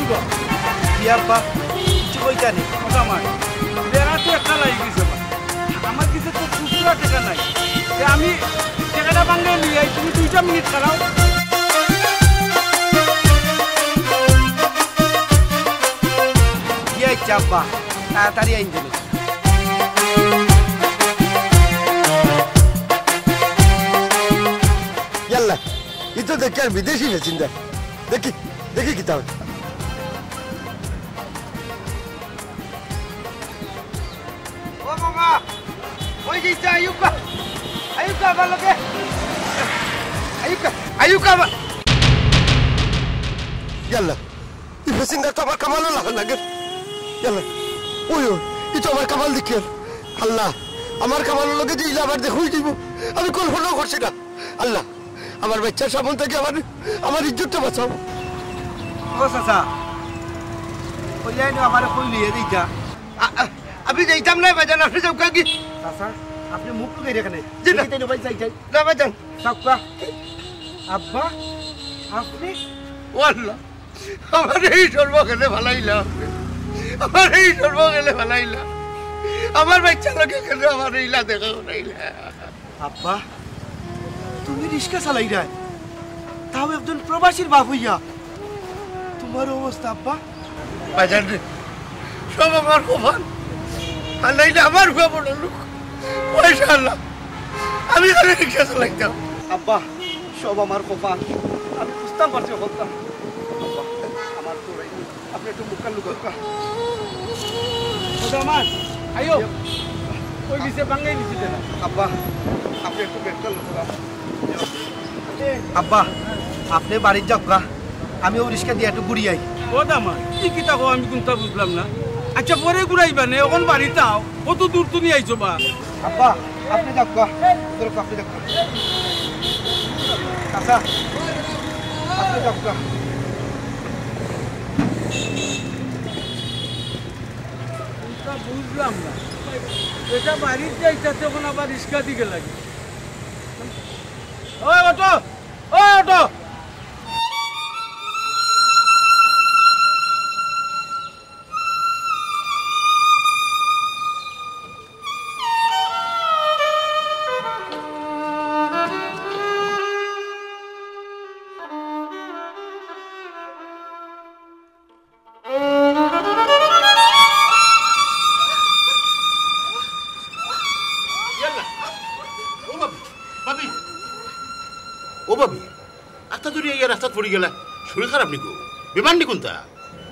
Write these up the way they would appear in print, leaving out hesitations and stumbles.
গো কি আব্বা কিছু কইতা নেই কথা আমার বেড়া তো একটা লাগি গেছে আমার কিছু তো খুচরা টাকা নাই আমি টাকাটা ভাঙে নিয়ে তুমি 2 মিনিট খারাও ইয়ে চাপা তাড়াতাড়ি আইন দিল ইয়াল্লা ই তো দেখি আর বিদেশি না চিন্তা দেখি দেখি কি তাহলে ও মামা ওই যে আয়ুকা ভালো কে আয়ুকা ইয়াল্লা ই ফেসিংটা তো আমার কামালও লাগে ইয়াল্লা ওই ই তো আমার কামাল দেখি আল্লাহ আমার কামালের লগে যে ইলা আবার দেখুই দিব আমি কল্পনাও করছি না আল্লাহ আমার বাচ্চার সামন থেকে আমার ইজ্জতটা বাঁচাও ও চাচা ওই লাইনে আমার কই লিয়ে দিতা আমি যাইতাম না বাজান আপনি যাও কি চাচা আপনি মুখ তো গেরে এখানে যেতে না ভাই যাই না বাজান সাক্কা আব্বা আপনি আল্লাহ আমার এই সর্বকালে ভালাইলা আমার বাচ্চা লোকে কেন আমার ইলা দেখা হইলা আব্বা তুমি রিস্কা চালাই রায় তাও একজন প্রবাসীর বাপ হইয়া তোমার অবস্থা আব্বা বাজার সব আমার কপাল আর নাইলে আমার হুয়া বড় লোক পয়সা আল্লাহ আমি খালি রিক্সা চালাইতাম আব্বা সব আমার কপাল আমি বুঝতাম পারছি বলতাম আব্বা আমার তো আপনি একটু মুখটা লুকা আমার আইও ওই নিচে বাঙ্গাই নিচে দেন আব্বা আপনি একটু বেটটা লুকা আব্বা আপনি বাড়ির যাবকা আমি ও রিস্কা দিয়ে একটু ঘুরি আই ও দামা কি কি তাকো আমি কোনটা বুঝলাম না আচ্ছা পরে ঘুরাইবা নে এখন বাড়িতে আও কত দূর তুমি আইছো বা আব্বা আপনি যাবকা তোর আপনি যাবকা আচ্ছা আপনি যাবকা বুঝলাম না এটা বাড়ির যাইতে তখন আবার রিস্কা দিকে লাগে ওই অটো পড়ে গেলা শরীর খারাপ নিকো বেমান নি কোনটা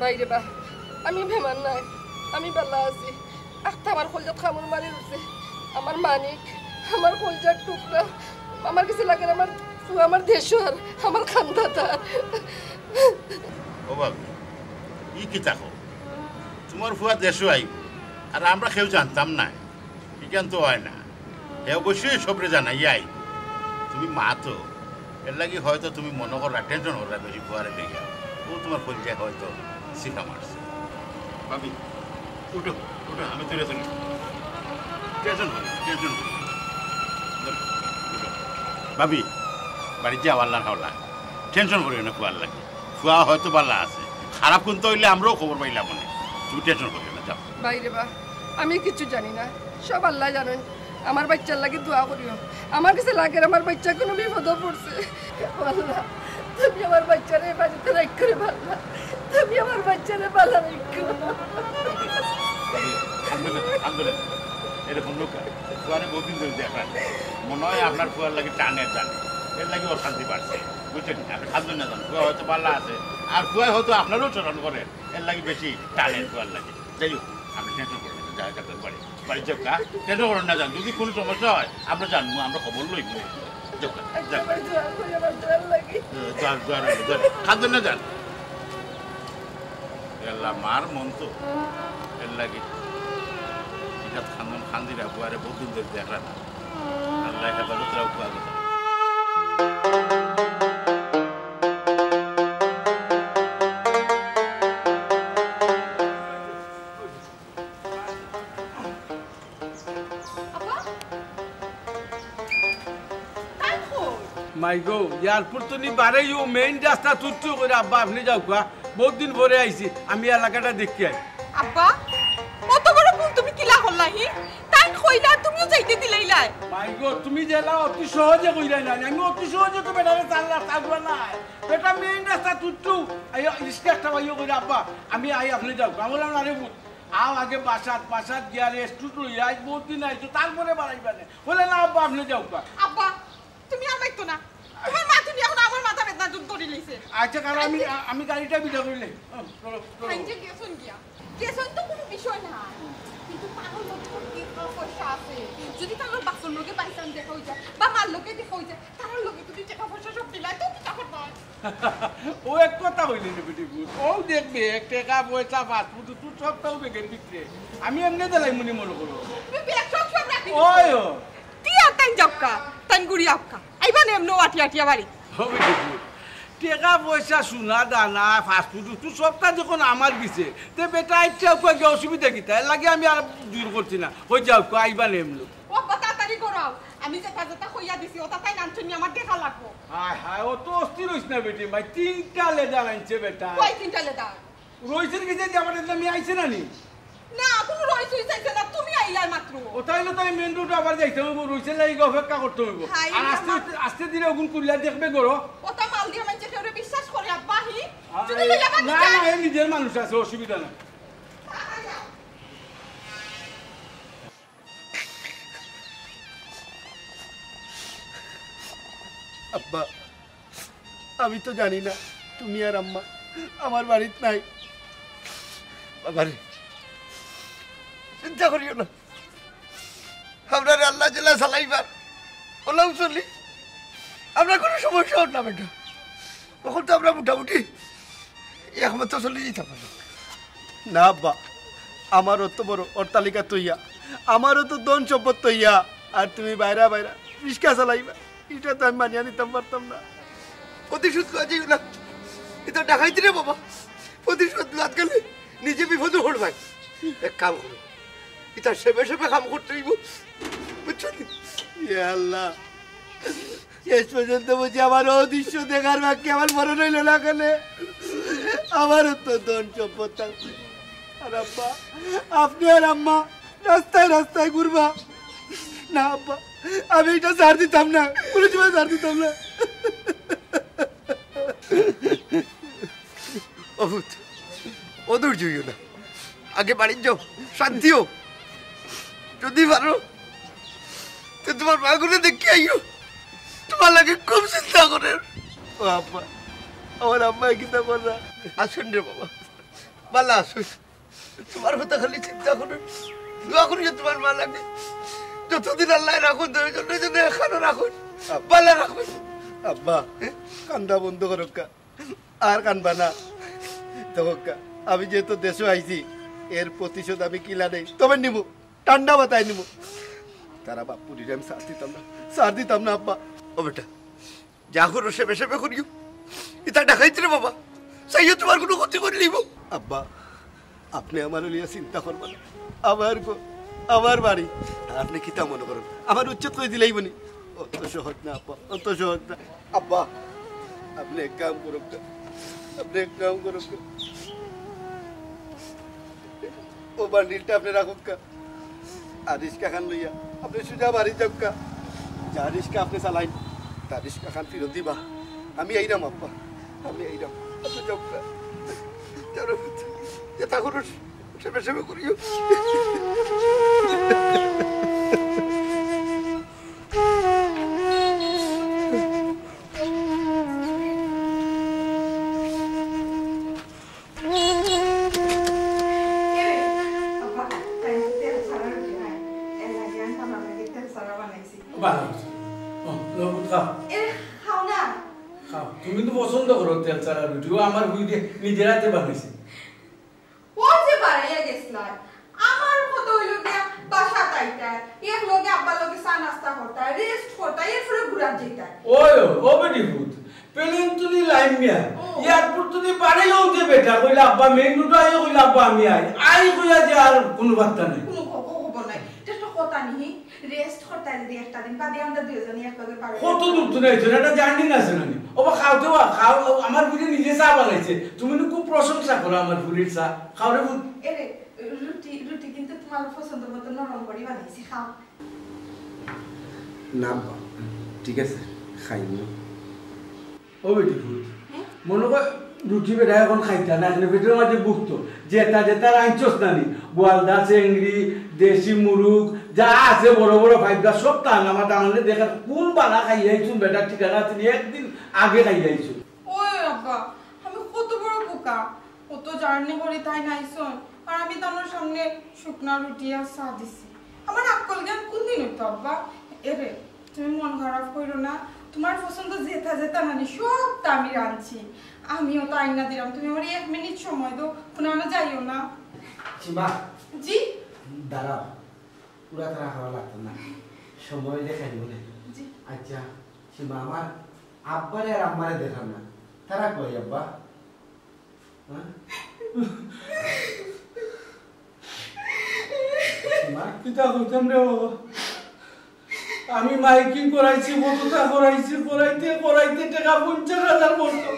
বাইরে বা আমি বেমান নাই আমি বালা আছি আখতা আমার কলজাত খামর মারি উঠছে আমার মানিক আমার কলজার টুকরা আমার কাছে লাগে আমার দেশর আমার খান্দাতা ও বাবা ই কি তাকো তোমার ফুয়া দেশও আইব আর আমরা কেউ জানতাম না বিজ্ঞান তো হয় না এ অবশ্যই সবরে জানাই আইব তুমি মা তো এর লাগি হয়তো তুমি মনে করা টেনশন করা বেশি ফুয়ারে লেগে ও তোমার পরিচয় হয়তো শিখা মারছে ভাবি উঠো আমি তুলে তুলি টেনশন করি ভাবি বাড়ি যে আবার হাওলা টেনশন করি না ফুয়ার লাগে ফুয়া হয়তো বাল্লা আছে খারাপ কিন্তু হইলে আমরাও খবর পাইলাম মনে তুমি টেনশন করি না যাও বাইরে বা আমি কিছু জানি না সব আল্লাহ জানেন আমার বাচ্চার লাগে দোয়া করিও আমার কাছে লাগে আমার বাচ্চা কোনো বিপদ পড়ছে আল্লাহ তুমি আমার বাচ্চারে বাড়িতে রাখ করে ভালো তুমি আমার বাচ্চারে ভালো রাখো এরকম লোক ফুয়ারে বহুদিন ধরে দেখা মনে হয় আপনার ফুয়ার লাগে টানে এর লাগে অশান্তি বাড়ছে বুঝছেন আপনি খাদ্য না জান ফুয়া হয়তো পাল্লা আছে আর ফুয়া হয়তো আপনারও চরণ করে এর লাগে বেশি টানের ফুয়ার লাগে যাই হোক আপনি টেনশন করবেন না যা যাবেন বাড়ি চোখা টেনশন করেন না যান যদি কোনো সমস্যা হয় আমরা জানবো আমরা খবর লইব খাদ্য না যান মার মন তো এর লাগে খান্দন খান্দিরা ফুয়ারে বহুদিন ধরে দেখা না আল্লাহ হেফাজতরাও ফুয়া কথা মাই গো এয়ারপোর্ট তো নি বারে ইউ মেইন রাস্তা তুচ্ছু করে আব্বা আপনি যাও কা বহুত দিন পরে আইছি আমি এলাকাটা দেখি আই আব্বা কত বড় ভুল তুমি কিলা করলাহি তাই কইলা তুমিও যাইতে দিলাইলাই মাই গো তুমি জেলা অতি সহজে কইরা না আমি অতি সহজে তো বেটারে চাল্লা চালবা না বেটা মেইন রাস্তা তুটু আইও রিস্কা একটা ভাইও কইরা আব্বা আমি আই আপনি যাও বললাম না রে আও আগে বাসাত গিয়া রেস্ট টুটু আজ বহুত দিন আইছো তারপরে বাড়াইবা না বলে না আব্বা আপনি যাও আব্বা তুমি আর বাইতো না তোমার মা তুমি এখন আমার মাথা বেদনা দূর করে লইছে আচ্ছা কারণ আমি গাড়িটা বিদা করিলে চলো আইজে গেছুন গিয়া গেছুন তো কোনো বিষয় না কিন্তু পাগল লোক কি পয়সা আছে যদি তার বাসন লোকে পাইছান দেখা হই যায় বা মার লোকে দেখা হই যায় তার লোকে যদি টাকা পয়সা সব দিলাই তো কি টাকা পায় ও এক কথা হইলে না বেটি ও দেখবে এক টাকা পয়সা বাদ তুই সব তাও বেগের ভিতরে আমি এমনি দিলাই মনে করো তুমি ব্যাগ সব রাখি ওই টিয়া তাই জবকা তাই গুড়ি আপকা আইবা নেমনো আটিয়া বাড়ি হবে দেখি টাকা পয়সা সোনা দানা ফাস্টফুড তুই সবটা যখন আমার দিছে তে বেটা ইচ্ছা কি অসুবিধা কি তাই লাগে আমি আর দূর করছি না ওই যাও আইবা নেমলো ও তাড়াতাড়ি করাও আমি যে কাজটা কইয়া দিছি ওটা তাই নামছনি আমার দেখা লাগবো হায় হায় ও তো অস্থির হইছ না বেটি ভাই 3টা লেদার আনছে বেটা কই 3টা লেদা রইছেন কি যে আমার আমি আইছে না নি না কোনো রইছ হইছে না তুমি আইলাই মাত্র ও তাইলে তো মেন রোড আবার যাইতে হইব রইছেন লাগি অপেক্ষা করতে হইব আর আস্তে ধীরে ওগুন কুলিয়া দেখবে গরো ওটা মাল দিয়ে মানে কেউ বিশ্বাস করে আব্বা হি যদি না নিজের মানুষ আছে অসুবিধা না আব্বা আমি তো জানি না তুমি আর আম্মা আমার বাড়িতে নাই বাবারে চিন্তা করিও না আপনার আল্লাহ জেলা চালাইবার ওলাও চলি আপনার কোনো সমস্যা হল না বেটা তখন তো আমরা মোটামুটি একমাত্র চলে যেতাম না আব্বা আমারও তো বড় অট্টালিকা তৈয়া আমারও তো দন সম্পদ তৈয়া আর তুমি বাইরা রিক্সা চালাইবা এটা তো আমি মানিয়ে নিতাম পারতাম না প্রতিশোধ কাজেও না এটা ডাকাইতে রে বাবা প্রতিশোধ লাগ গেলে নিজে বিপদে পড়বাই এক কাম করো এটা সেবে কাম করতে হইব বুঝছো আল্লাহ শেষ পর্যন্ত বুঝি আমার অদৃশ্য দেখার বাকি আমার মনে রইল না কেনে আমারও তো ধন সম্পদ থাকবে আর আব্বা আপনি আর আম্মা রাস্তায় ঘুরবা না আব্বা আমি এটা ছাড় দিতাম না কোনো সময় ছাড় দিতাম না অভূত অধৈর্য হইও না আগে বাড়ির যাও শান্তি হোক যদি পারো তো তোমার মাগুলো দেখে আইও তোমার লাগে খুব চিন্তা করে ও আব্বা আমার আম্মা কিতা কররা আসুন রে বাবা বালা আসুন তোমার কথা খালি চিন্তা করুন দোয়া করি তোমার মা লাগে যতদিন আল্লাহ রাখুন জন্য এখানে রাখুন বালা রাখুন আব্বা কান্দা বন্ধ করক্কা আর কানবা না তখনকা আমি যেহেতু দেশে আইছি এর প্রতিশোধ আমি কিলা নেই তবে নিব ঠান্ডা বাতায় নিব তারা বাপুরির আমি সার দিতাম না আব্বা ও বেটা যা করো সেবে করিও এটা দেখাইছে রে বাবা সাইও তোমার কোনো ক্ষতি করে নিব আব্বা আপনি আমার লিয়া চিন্তা করবেন না আমার বাড়ি আপনি কিতা মনে করেন আমার উচ্ছেদ করে দিলেই বনি অত সহজ না আব্বা অত সহজ না আব্বা আপনি এক কাম করুক ও বান্ডিলটা আপনি রাখুক আর রিস্কা খান লইয়া আপনি সোজা বাড়ি যাক যা রিস্কা আপনি চালাইন তার রিস্কা খান ফিরত দিবা আমি আইরাম আব্বা আপনি যাক যেটা করো সেবে করিও তুমি তো পছন্দ করো তেল ছাড়া রুটি ও আমার নিজের হাতে বানাইছে ও যে বাড়াইয়া গেছিল আমার কত হইল গিয়া বাসা তাইটা এক লগে আব্বা লগে চা নাস্তা করতা রেস্ট করতা এরপরে ঘুরা যেতা ওই ও বেটি ভূত পেলেন তুমি লাইন মিয়া এয়ারপোর্ট তুমি বাড়িও যে বেটা কইলা আব্বা মেইন রোড আইও কইলা আব্বা আমি আই কইয়া যে আর কোনো বার্তা নাই কোনো খবর নাই এটা তো কথা নি রেস্ট করতে যদি একটা দিন বাদে আমরা দুইজনই একলগে পারবো কত দূর তো নাই এটা জার্নি আছে নানি ওবা খাও তো খাও আমার বুড়ি নিজে চা বানাইছে তুমি খুব প্রশংসা করো আমার বুড়ির চা খাও রে বুড়ি এরে রুটি কিন্তু তোমার পছন্দ মতো নরম করে বানাইছি খাও না ঠিক আছে খাইনি ও বেটি ফুল মনে কর রুটি বেটা এখন খাইতা না এখানে পেটের মাঝে বুকতো যেটা আইনচস নানি গোয়ালদা চেংড়ি দেশি মুরুগ যা আছে বড় বড় ফাইদা সব টান আমার টানলে দেখা কোন বানা খাইয়াইছুন বেটা ঠিকানা তিনি একদিন আগে খাইয়াইছুন ওই আব্বা আমি কত বড় বোকা কত জার্নি করি তাই নাইছন আর আমি তোমার সামনে শুকনা রুটি আর চা দিছি আমার আকল জ্ঞান কোন দিন হইতো আব্বা এরে তুমি মন খারাপ করো না তোমার পছন্দ যেটা নানি সবটা আমি রাঁধছি আমিও তো আইনা দিলাম তুমি আমার 1 মিনিট সময় দাও কোনানো যাইও না সীমা জি দাঁড়াও পুরা তারা খাওয়া লাগতো না সময় দেখাই বলে জি আচ্ছা সীমা আমার আব্বারে আর আম্মারে দেখাম না তারা কই আব্বা সীমা কিতা কইতাম রে বাবা আমি মাইকিং করাইছি মতটা করাইতে টাকা 50,000 বলতো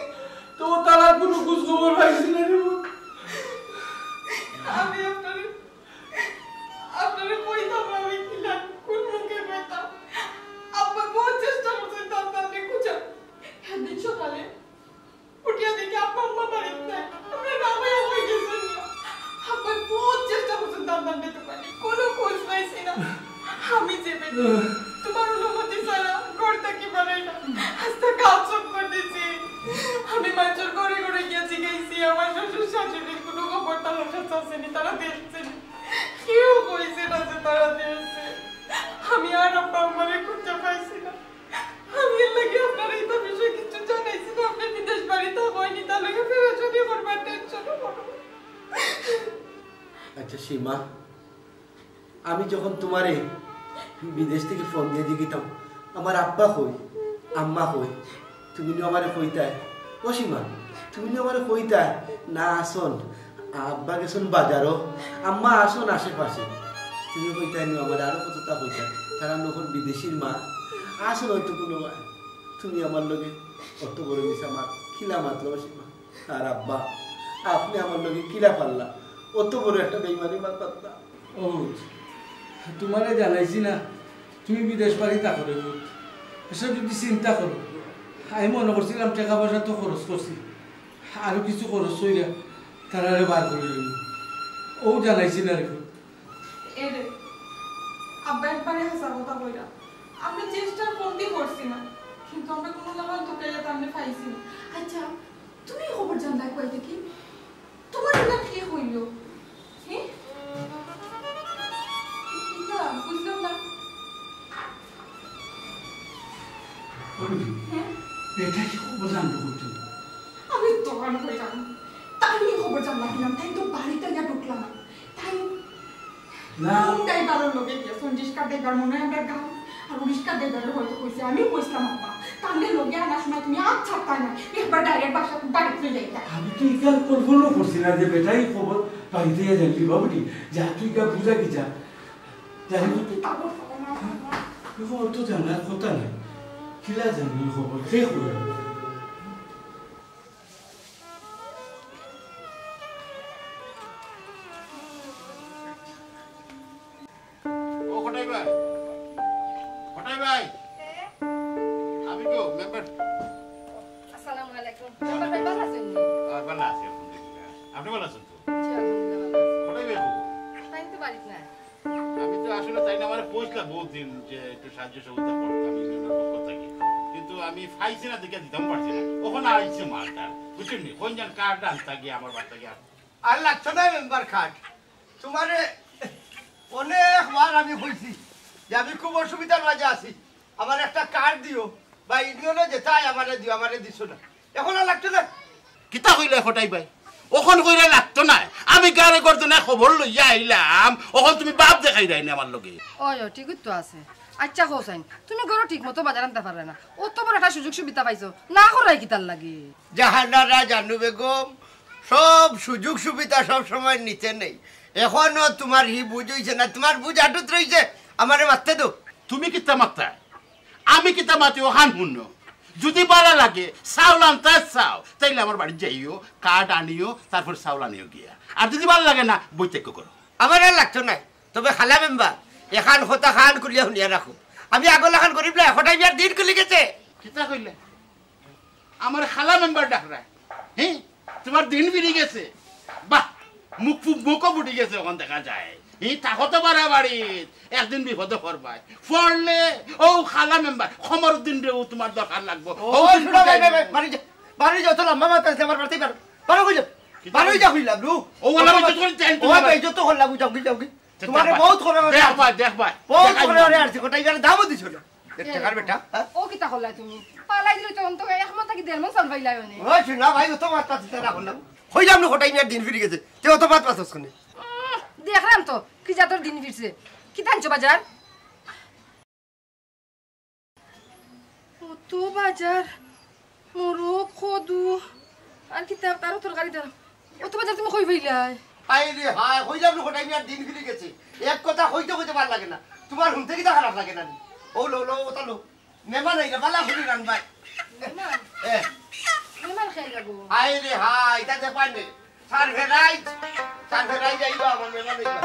তো তারা কোনো খোঁজ খবর পাইছি না রে আমি আপনারে কইতাম আমি কিলা কোন মুখে কইতাম আব্বা বহুত চেষ্টা করছে তাড়াতাড়ি খুঁজা একদিন সকালে উঠিয়া দেখি আব্বা আম্মা বাড়িতে নাই আমরা রামাই হয়ে গেছেন আব্বা বহুত চেষ্টা করছে তাড়াতাড়ি তো পারি কোনো খোঁজ পাইছি না আমি চেপে তোমার অনুমতি ছাড়া ঘরটা কি বানাই না আস্তে কাজ সব করে দিয়েছি আমি মানুষের ঘরে ঘরে গিয়েছি গেছি আমার শ্বশুর শাশুড়ির কোনো খবর তারা আসেনি তারা দেখছে কেউ কইছে না যে তারা দেখছে আমি আর আব্বা আমারে খুঁজে পাইছি না আমি লাগে আপনার এই তো বিষয় কিছু জানাইছি না আপনি বিদেশ বাড়িতে হয়নি তার লাগে ফেরত যদি করবার টেনশনও করবো আচ্ছা সীমা আমি যখন তোমারে বিদেশ থেকে ফোন দিয়ে দিতাম আমার আব্বা কই আম্মা কই তুমি আমারে কইতাই ও সীমা তুমি আমারে কইতাই না আসন আব্বা গেছন বাজারও আম্মা আসন আশেপাশে তুমি কইতাই নি আমার আরো কতটা কইতাই তারা নখন বিদেশির মা আসল হয়তো কোনো তুমি আমার লগে অত বড় মিস আমার খিলা মাতলো সীমা আর আব্বা আপনি আমার লগে কিলা পারলা অত বড় একটা বেইমানি মাত পারতা ও তোমারে জানাইছি না তুমি বিদেশ বাড়ি তা করে এসব যদি চিন্তা করো আমি মনে করছিলাম টাকা পয়সা তো খরচ করছি আরো কিছু খরচ হইলে তারা বার করে দিল ও জানাইছি না রেখো এরে আব্বা একবারে হাসা কথা কইরা আমরা চেষ্টার কমতি করছি না কিন্তু আমরা কোনো জায়গায় ঢুকাইয়া তামনে পাইছি না আচ্ছা তুমি খবর জানলা কইতে কি তোমার না কি হইল হ্যাঁ কিটা বুঝলাম না এটা কি খবর জানতে করছো আমি দোকান করে যাবো তাই খবর জানলা কিলাম তাই তো বাড়িতে যা ঢুকলাম তাই না তাই বারো লোকে গিয়ে সঞ্জিষ্কার দেবার মনে হয় আমরা গাও আর উড়িষ্কার দেবারে হয়তো কইছে আমি কইছিলাম আব্বা তাহলে লোকে আনার সময় তুমি আর ছাড়তা না একবার ডাইরেক্ট বাড়িতে যাইতা আমি তো ইকাল কল্পনা করছি না যে বেটাই খবর বাড়িতে জানলি বাবুটি যা তুই কা বুঝা কি যা জানি তারপর খবর তো জানার কথা নাই কিলা জানি খবর কে খবর আমি তো মেম্বার আসসালামু আলাইকুম মেম্বার ভাই ভালো আছেন ভালো আছি আপনি ভালো আছেন তো জি আলহামদুলিল্লাহ ভালো আছি কোথায় বেরবো তাই তো বাড়িতে না আমি তো আসলে তাই না আমার পৌঁছলাম বহুদিন যে একটু সাহায্য সহযোগিতা করতাম ইউনিয়নের পক্ষ থেকে কিন্তু আমি পাইছি না দেখে দিতাম পারছি না ওখানে আইছে মালটা বুঝছেন নি কোন যান কার্ডটা আনতে গিয়ে আমার বাড়িতে গিয়ে আর লাগছো না মেম্বার খাট তোমারে অনেকবার আমি কইছি যে আমি খুব অসুবিধার মাঝে আছি আমার একটা কার্ড দিও বা ইউনিয়নে যেতাই আমারে দিও আমারে দিছো না এখন আর লাগতো না কিতা হইলে হঠাই ভাই ওখান কইরা লাগতো না আমি গাড়ি করতো না খবর লইয়া আইলাম ওখান তুমি বাপ দেখাই দেয় না আমার লগে ওই ঠিকই তো আছে আচ্ছা হোসেন তুমি গরো ঠিক মতো বাজার আনতে পারবে না ও তো বড় একটা সুযোগ সুবিধা পাইছো না করাই কি তার লাগে জাহানারা জানু বেগম সব সুযোগ সুবিধা সব সময় নিতে নেই এখনো তোমার হি বুঝ হইছে না তোমার বুঝ আটুত রইছে আমারে মারতে দো তুমি কিতা মাত্রা আমি কিতা মাতি ওখান শুনো যদি ভালো লাগে চাউল আনতে চাও তাইলে আমার বাড়ি যাইও কাঠ আনিও তারপর চাউল আনিও গিয়া আর যদি ভালো লাগে না বৈতক্য করো আমার আর লাগতো নাই তবে খালা মেম্বার এখান হতা খান করিয়া শুনিয়া রাখো আমি আগলা খান করিব না এখনটাই বিয়ার দিন খুলে গেছে কিতা কইলে আমার খালা মেম্বার ডাকরা হ্যাঁ তোমার দিন ফিরে গেছে বাহ মুখও ফুটি গেছে ওখান দেখা যায় তাকতো বাড়াবাড়ি একদিন বিপদে পড়বাই পড়লে ও খালা মেম্বার খমর দিন রেও তোমার দরকার লাগবো বাড়ি যাও তো লম্বা মাথা আছে আমার বাড়িতে বারো কই যাও বারো যা হইলা ব্রু ও ওলা তো কোন চাই ও বেজো তো হল লাগু যাও কি তোমার বহুত করে দেখবা বহুত করে আরে আর কোটাই গেলে দাম দিছো না টাকার বেটা ও কিতা করলা তুমি পালাই দিলে তখন তো এক মাথা কি দেড় মন চাল পাইলাই মানে ও শুনা ভাই তো মাথা দিতে না হল হইলাম না কোটাই নিয়ে দিন ফিরে গেছে তে অত বাত পাছস কোনে দেখলাম তো কি জাতর দিন ফিরছে কি টানছো বাজার তো বাজার মোরগ খদু আর কি তারও তরকারি দাও অত বাজার তুমি কই পাইলাই আই রে হায় হইলাম না কোটাই নিয়ে দিন ফিরে গেছে এক কথা হইতে ভালো লাগে না তোমার হুম থেকে খারাপ লাগে না ও লো লো ওটা লো মেহমান আইলা বালা ফুলি রান ভাই মেহমান খাই যাবো আই রে হায় এটা দে পাইনে সার্ভে যাইবা আমার মেহমান আইলা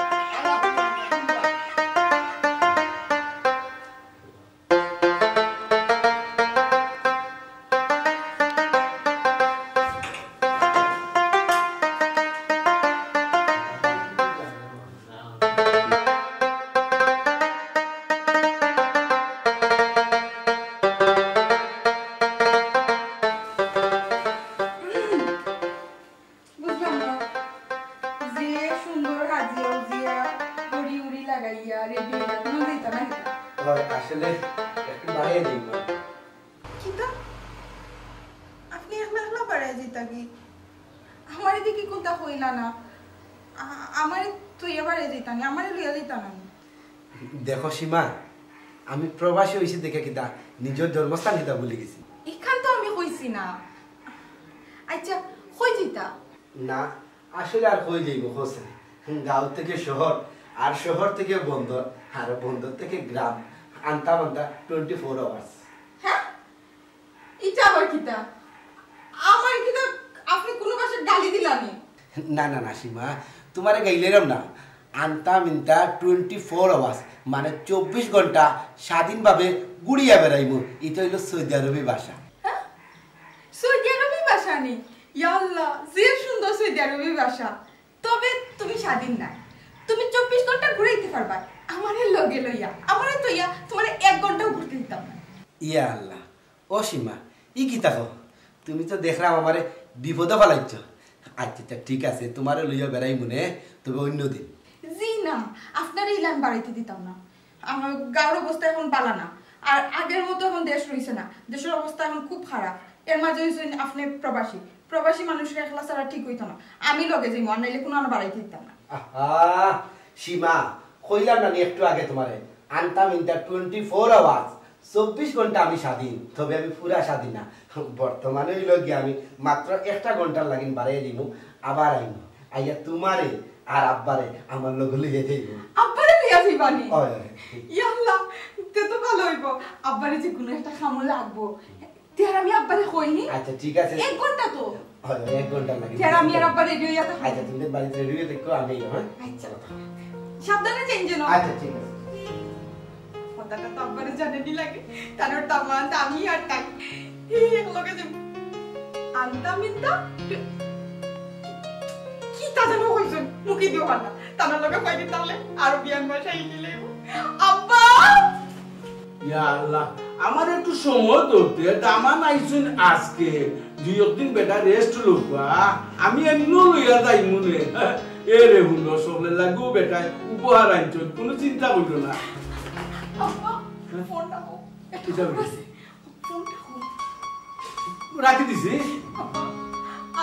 আসলে একটু বাড়িয়ে দিন কিতা আপনি একলা বাড়াই যেতা কি আমার এদিকে কোনটা হইলা না আমার তুই এবারে যেতা না আমার লইয়া যেতা না দেখো সীমা আমি প্রবাসী হইছি দেখে কিতা নিজের জন্মস্থান কিতা ভুলে গেছি এখান তো আমি কইছি না আচ্ছা কই যেতা না আসলে আর কই যাইব হোসেন গাঁও থেকে শহর আর শহর থেকে বন্দর আর বন্দর থেকে গ্রাম আনতা মানতা 24 আওয়ার্স হ্যাঁ এটা আবার কিতা আমার কিতা আপনি কোন ভাষা গালি দিলানি না না না সীমা তোমারে গাইলেরাম না আনতা মিনতা 24 আওয়ার্স মানে 24 ঘন্টা স্বাধীনভাবে গুড়িয়া বেড়াইব এটা হইল সৌদি আরবি ভাষা হ্যাঁ সৌদি আরবি ভাষা নি ইয়া আল্লাহ যে সুন্দর সৌদি আরবি ভাষা তবে তুমি স্বাধীন না তুমি 24 ঘন্টা ঘুরাইতে পারবা আমারে লগে লইয়া আমারে তো ইয়া তোমারে 1 ঘন্টাও ঘুরতে দিতাম না ইয়া আল্লাহ ও সীমা ই কি তাকো তুমি তো দেখলাম আমারে বিপদে ফেলাইছ আচ্ছা ঠিক আছে তোমারে লইয়া বেড়াই মনে তবে অন্য দিন জি না আপনার এই লাইন বাড়াইতে দিতাম না আমার গাঁর অবস্থা এখন বালা না আর আগের মতো এখন দেশ রইছে না দেশের অবস্থা এখন খুব খারাপ এর মাঝে হইছেন আপনি প্রবাসী মানুষের একলা ছাড়া ঠিক হইতো না আমি লগে যাই মন নাইলে কোনো বাড়াইতে দিতাম না আহা সীমা কইলাম না একটু আগে তোমারে আনতাম ইনটা 24 আওয়ার্স 24 ঘন্টা আমি স্বাধীন তবে আমি পুরা স্বাধীন না বর্তমানে হইল কি আমি মাত্র 1 ঘন্টার লাগিন বাড়াইয়া দিমু আবার আইমু আইয়া তোমারে আর আব্বারে আমার লগে লইয়া যাইব আব্বারে লিয়া যাইবানি ওই ইয়া আল্লাহ তে তো ভালো হইব আব্বারে যে কোনো একটা খামো লাগবো তের আমি আব্বারে কইনি আচ্ছা ঠিক আছে 1 ঘন্টা তো হয় 1 ঘন্টা লাগে তের আমি আর আব্বারে রেডি হইয়া থাকবো আচ্ছা তুমি বাড়িতে রেডি হয়ে দেখো আমি হ্যাঁ আচ্ছা সাবধানে চেঞ্জ না আচ্ছা ঠিক আছে কথাটা তো আব্বারে জানেনি লাগে তার তামান আমি আর তাই এই এক লগে যে আনতা মিনতা কি তা জানো কইছেন মুখে দিও না তার লগে কইদি তাহলে আর বিয়ান ভাষা ইলে আব্বা ইয়া আল্লাহ আমার একটু সময় দতে দামান আইছুন আজকে দুই একদিন বেটা রেস্ট লবা আমি এমন লইয়া যাই মনে এ রে হুন্ড সবলে লাগু বেটা উপহার আনছুন কোনো চিন্তা করিও না আব্বা ফোনটা কো কিটা বলছি ফোনটা কো রাখি দিছি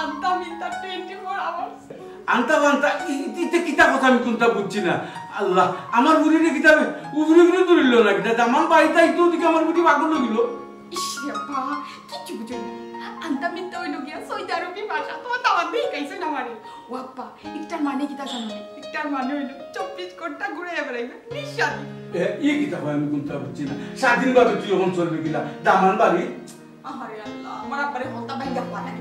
আনতা মিনতা 24 আওয়ার্স আনতা ইতে কিতা কথা আমি কোনটা বুঝছি না আল্লাহ আমার বুড়িরে কিতাবে উবরি ধরিল না কিতা দামান বাড়িতে আইতো দিকে আমার বুড়ি পাগল হইল ইস রে বাবা কিচ্ছু বুঝই না আনতা মিনতা হইল গিয়া সৌদি আরবি ভাষা তো তাওয়া দেই কাইছে না আমারে ও আব্বা ইটার মানে কিটা জানো ইটার মানে হইলো 24 ঘন্টা ঘুরে বেড়াইবে নিঃস্বাধীন ই কিতা হয় আমি কোনটা বুঝছি না স্বাধীনভাবে তুই এখন চলবি কিনা দামান বাড়ি আমারে আল্লাহ আমার আব্বারে হতা ভাঙ্গা পালাই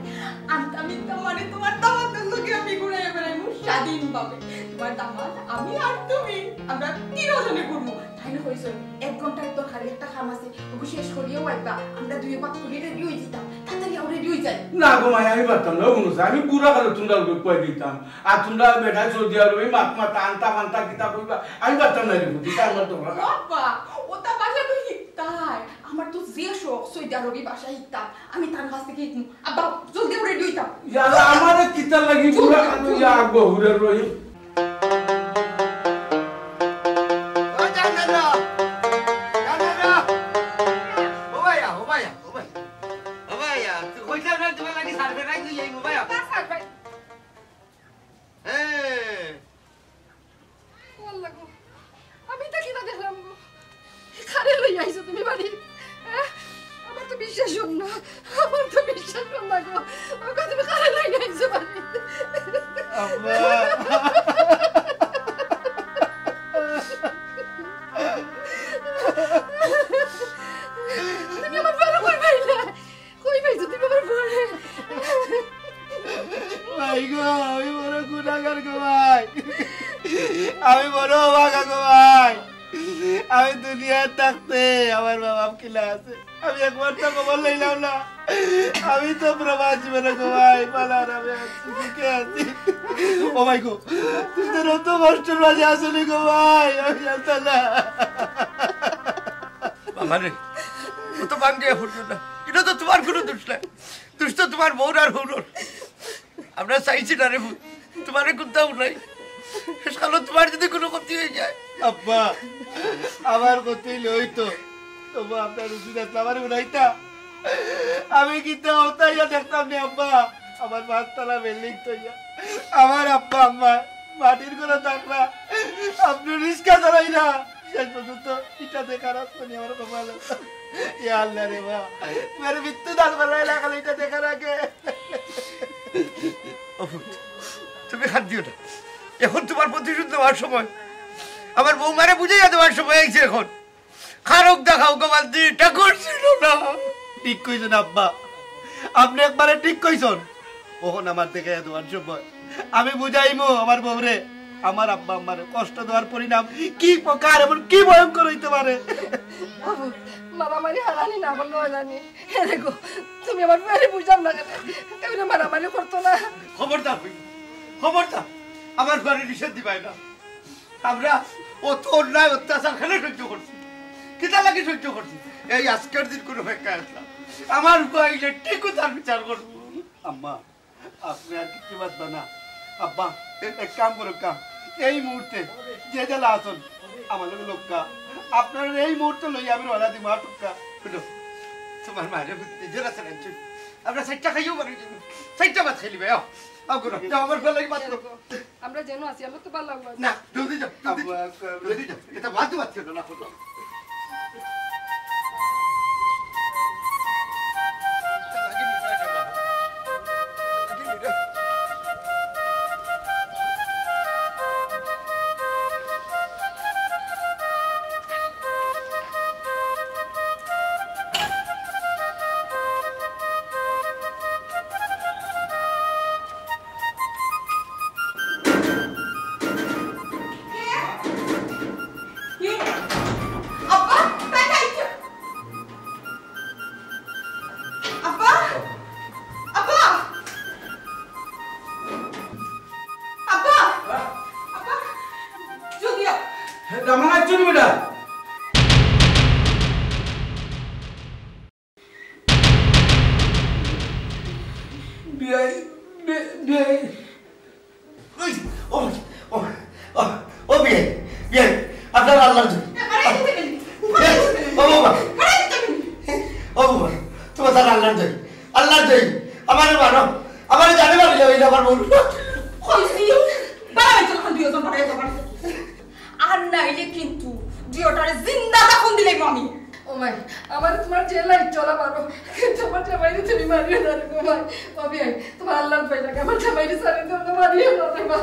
আমি মানে তোমার দামাতের লোকে আমি ঘুরে বেড়াইবো স্বাধীনভাবে তোমার দামাত আমি আর তুমি আমরা তিনজনে ঘুরবো তাই না কইছো 1 ঘন্টার তোর খালি একটা খাম আছে ওকে শেষ করিও আইবা আমরা দুই পাক করে রেডি হই যেতাম তাড়াতাড়ি রেডি হই যাই না গো মাই আমি পারতাম না কোনো আমি পুরা কালো তোমরা কই দিতাম আর তোমরা বেটা সৌদি আরবে মাতমা টানতা মানতা কিতা কইবা আমি পারতাম না রে বুঝি আমার তোমরা বাবা ওটা ভাষা তো হিতাই আমার তো যে শখ সৌদি আরবি ভাষা হিতা আমি তার কাছ থেকে হিতমু আব্বা জলদি রেডি হইতাম ইয়ালা আমারে কিতা লাগি পুরা কালো ইয়া গহুরে রই আমি তো কিনা দেখলাম খারে লই আইছো তুমি বাড়ি আমার তো বিশ্বাস হল না আমার তো বিশ্বাস হল না গো তুমি খারে লই আইছো বাড়ি তুমি আমার বড় কই পাইলে কই পাইছো তুমি আমার বড় ভাই গো আমি বড় গুনাহগার গো ভাই আমি বড় ভাগা গো ভাই আমি দুনিয়ায় থাকতে আমার বাবা কিলা আছে আমি একবার তো খবর লইলাম না আমি তো প্রবাস জীবনে গো ভাই পালার আমি আছি সুখে আছি ও ভাই গো তুই তো রত কষ্টের মাঝে আসলি গো ভাই আমি জানতাম না বাবা রে ও তো ভাঙ্গে ফুটলো না এটা তো তোমার কোনো দোষ নাই দোষ তো তোমার বউর আর হৌর আমরা চাইছি না রে তোমার কোথাও নাই শেষকালে তোমার যদি কোনো ক্ষতি হয়ে যায় আব্বা আমার ক্ষতি হইতো তবু আপনার উচিত আসলে আমার উড়াইতা আমি কিন্তু ওটাইয়া দেখতাম না আব্বা আমার পাঁচতলা বিল্ডিং তৈয়া আমার আব্বা আম্মা মাটির করে থাকলা আপনি রিস্কা চালাই না শেষ পর্যন্ত এটা দেখার আসনি আমার কপালে ইয়া আল্লাহ রে বা মেরে মৃত্যু দান বেলায় লাগালে এটা দেখার আগে তুমি হাত দিও না এখন তোমার প্রতিশোধ নেওয়ার সময় আমার বৌমারে বুঝাইয়া দেওয়ার সময় আইছে এখন খারক দেখাও গোপাল দিটা করছিল না ঠিক কইছেন আব্বা আপনি একবারে ঠিক কইছেন ওখন আমার দেখে দেওয়ার সময় আমি বুঝাইমো আমার বউরে আমার আব্বা আম্মারে কষ্ট দেওয়ার পরিণাম কি প্রকার এবং কি ভয়ঙ্কর হইতে পারে মারামারি হারানি না বললো জানি দেখো তুমি আমার মেয়ে বুঝলাম না কেন এমনি মারামারি করতো না খবরদার খবরদার আমার ঘরে নিষেধ দিবাই না আমরা অত অন্যায় অত্যাচার খেলে সহ্য করছি কিতা লাগে সহ্য করছি এই আজকের দিন কোনো অপেক্ষা আসলাম আমার কয়েকলে টিকু তার বিচার করবো আম্মা আপনি আর কিছু বাঁচবে না আব্বা এক কাম করো কাম এই মুহূর্তে যে জেলা আসুন আমার লোক লোককা আপনার এই মুহূর্তে লই আমি রওনা দিই মা টুকা শুনো তোমার মায়ের জেলা চালাচ্ছি আমরা সাইটটা খাইও পারি সাইটটা ভাত খাইলি ভাই আমার গলায় বাদ আমরা যেন আছি আমরা তো ভালো লাগবে না জলদি যাও জলদি যাও এটা বাদ পাচ্ছিল না তোমার আল্লাহর পাইলা আমার জামাইরে সারি দাও মারিও না রে মা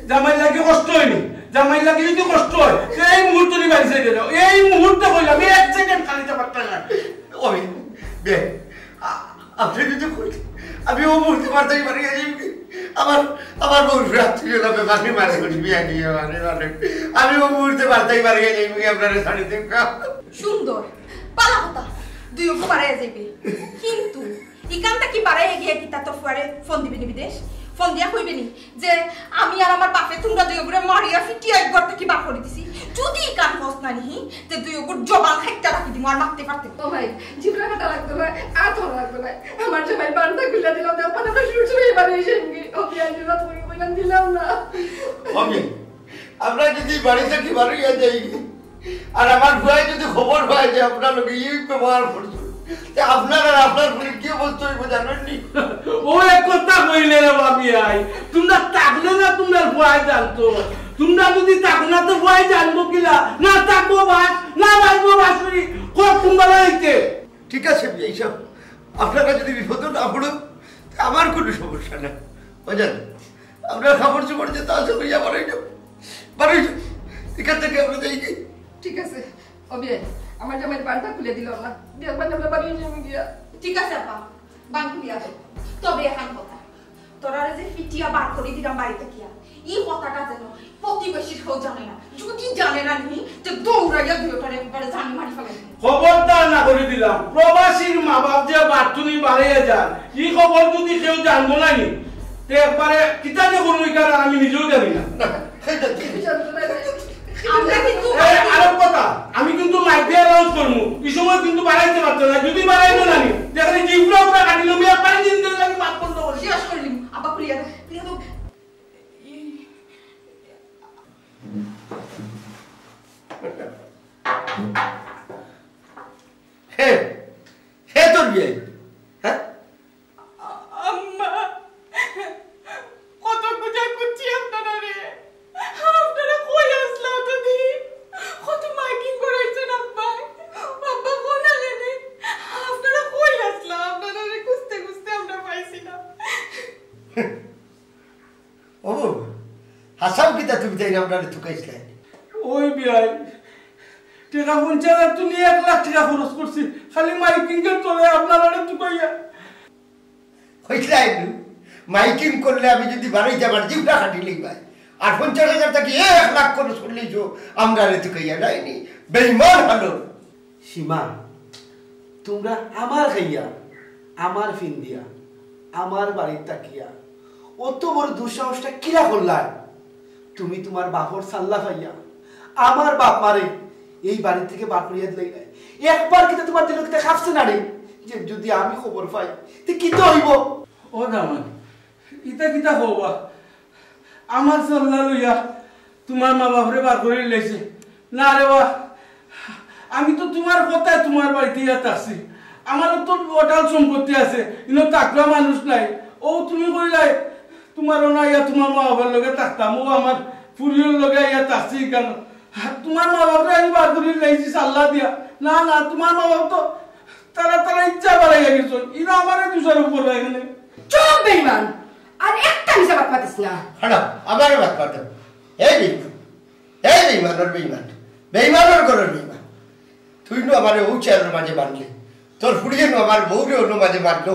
জামাই লাগে কষ্ট হয়নি জামাই লাগে যদি কষ্ট হয় এই মুহূর্তে বাড়ি ছেড়ে দাও এই মুহূর্তে কইলাম আমি 1 সেকেন্ড খালিতে পারতাম না ওই বে আপনি যদি আমি ও মুহূর্তে পারতেই পারি আমার বউ রাত্রি যাবে মাসি মাসি করে বিয়া নিয়ে আমি ও মুহূর্তে পারতেই পারি আপনারা ছাড়ি দেব সুন্দর পালা কথা দুই ওকে বাড়াইয়া যাইবে কিন্তু ইকানটা কি বাড়াইয়া গিয়া কি তা তোর ফুয়ারে ফোন দিবি বিদেশ ফোন দিয়া কইবে নি যে আমি আর আমার বাপে তোমরা দুই ওপরে মারিয়া ফিটিয়া একবার থেকে বার করে দিছি যদি ইকান হস না নি যে দুই ওপর জবান খাইতে রাখি দিমু আর মারতে পারতে ও ভাই জিবরা কাটা লাগতো না আর ধরা লাগতো না আমার জামাই বান্ডা খুলে দিলাম না মানে আমরা শুরু শুরু এবারে এসে ওকে আইনি রাত করে বললাম দিলাম না আমি আমরা যদি বাড়ি থেকে বাড়িয়ে যাই আর আমার ভয় যদি খবর হয় যে আপনার লোক এই ব্যবহার করছে আপনার আর আপনার ফোনে কি অবস্থা হইব জানেন নি ও এক কথা কইলে রে বাবি আই তোমরা থাকলে না তোমরা ভয় জানতো তোমরা যদি থাকো না তো ভয় জানবো কিলা না থাকবো বাস না বাসবো বাসুরি কোন তোমরা হইতে ঠিক আছে এইসব আপনারা যদি বিপদ না পড়ো আমার কোনো সমস্যা না বুঝলেন আমরা খবর চোপড় যেতে আসো ভাইয়া বাড়াই যাও এখান থেকে আমরা যাই ঠিক আছে ওবে আমার জামাই বান্ডা খুলে দিল না দেখবেন আমরা বাড়ি যাবো গিয়া ঠিক আছে আপা বাঙ্কু দিয়া দাও তবে এখন কথা তোরা যে ফিটিয়া বার করে দিলাম বাড়িতে কিয়া এই কথাটা যেন প্রতিবেশী কেউ জানে না যদি জানে না নি তো দৌড়াইয়া দুইটারে একবারে জানি মারি ফেলে খবরদার না করে দিলাম প্রবাসীর মা বাপ যে বাথরুমে বাড়াইয়া যান এই খবর যদি কেউ জানবো না নি তে একবারে কিতা যে করবো কারণ আমি নিজেও জানি না আরো কথা আমি কিন্তু মাইক দিয়ে অ্যানাউন্স করবো এই সময় কিন্তু বাড়াইতে পারতো না যদি বাড়াইতো না নি দেখলে জিভরা উপরে কাটিল আমি একবারে দিন দিন লাগে মাফ করতে বলি শেষ করলিম আব্বা প্রিয়া তো হে তোর বিয়ে হ্যাঁ আম্মা কত গুজা করছি আপনারা রে আপনারা কই আসলা তো দি কত মাইকিং করাইছেন আব্বা আব্বা কোন আলেনে আপনারা কই আসলা আপনারা রে খুঁজতে খুঁজতে আমরা পাইছি না ও হাসাও কি তা তুমি তাই না আপনারা ঠুকাইছিলে ওই বিয়াই টাকা 50,000 তুমি 1 লাখ টাকা খরচ করছি খালি মাইকিং এর চলে আপনারা টুকাইয়া হইছে মাইকিং করলে আমি যদি বাড়াইতে আমার জিভটা কাটিলেই ভাই আর 50,000 টাকা 1 লাখ করে চল্লিশো আমরা ঠুকাইয়া যায়নি বেইমান হলো সীমা তোমরা আমার খাইয়া আমার ফিন্দিয়া আমার বাড়ির তাকিয়া অত বড় দুঃসাহসটা কিরা করলা তুমি তোমার বাপর সাল্লা ভাইয়া আমার বাপ মারে এই বাড়ি থেকে বার করিয়া দিলে একবার কিন্তু তোমার দিলকে খাপছে না রে যে যদি আমি খবর পাই তো কি তো হইব ও দামান ইতা কিতা হবা আমার সাল্লা লইয়া তোমার মা বাপরে বার করে লাইছে না রে বা আমি তো তোমার কথায় তোমার বাড়িতে ইয়াতে আসছি আমার তো অটাল সম্পত্তি আছে ইনো তাকলা মানুষ নাই ও তুমি কইলাই তোমার না ইয়া তোমার মা বাবার লগে থাকতাম ও আমার ফুরিয়র লগে ইয়াতে আসছি কেন তোমার মা বাপরে আমি বার করে লাইছি সাল্লা দিয়া না না তোমার মা বাপ তো তারা ইচ্ছা বাড়াইয়া গেছেন ইনো আমারে দুসার উপর এখানে চুপ বেঈমান আর একটা মিছা বাত পাতিস না হাড়া আমারে বাত পাতো এই বেঈমান আর বেঈমানের করে বেঈমান তুই নো আমারে ও চেয়ারের মাঝে বাঁধলি তোর ফুড়িয়ে নো আমার বউরে অন্য মাঝে বাঁধলো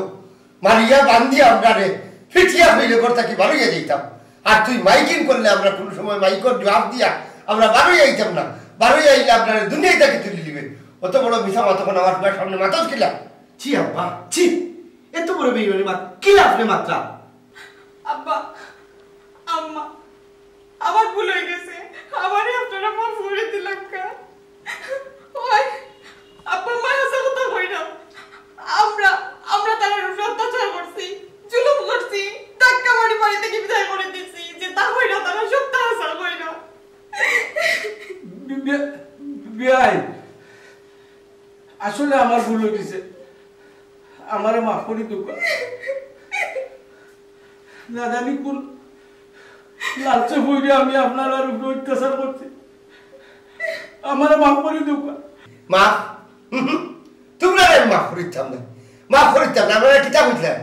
মারিয়া বান্ধিয়া আপনারে ফিটিয়া হইলে করতা কি বাড়িয়ে দিতাম আর তুই মাইকিং করলে আমরা কোনো সময় মাইকর জবাব দিয়া আমরা বারোই আইতাম না বারোই আইলে আপনার দুনিয়ায় তাকে তুলে দিবে অত বড় মিশা তখন আমার পুয়ার সামনে মাতাজ কিলা ছি আব্বা ছি এত বড় বেইমানি মাত কি লাভলে মাত্রা আব্বা আম্মা আমার ভুল হয়ে গেছে আমারই আপনারা মাফ করে দিলাম কা ওই আব্বা মা হাসা কথা কই না আমরা তার উপর অত্যাচার করছি জুলুম করছি ধাক্কা মারি বাড়ি থেকে বিদায় করে দিছি যে তা হই না তারা সত্য হাসা কই না বিয়াই আসলে আমার ভুল হয়েছে আমারে মাফ করে দিও না জানি কোন লালচে বইরে আমি আপনার উপরে অত্যাচার করছি আমারে মাফ করে দিও মাফ তোমরা মাফ করিতাম না আমরা কিতাব বুঝলাম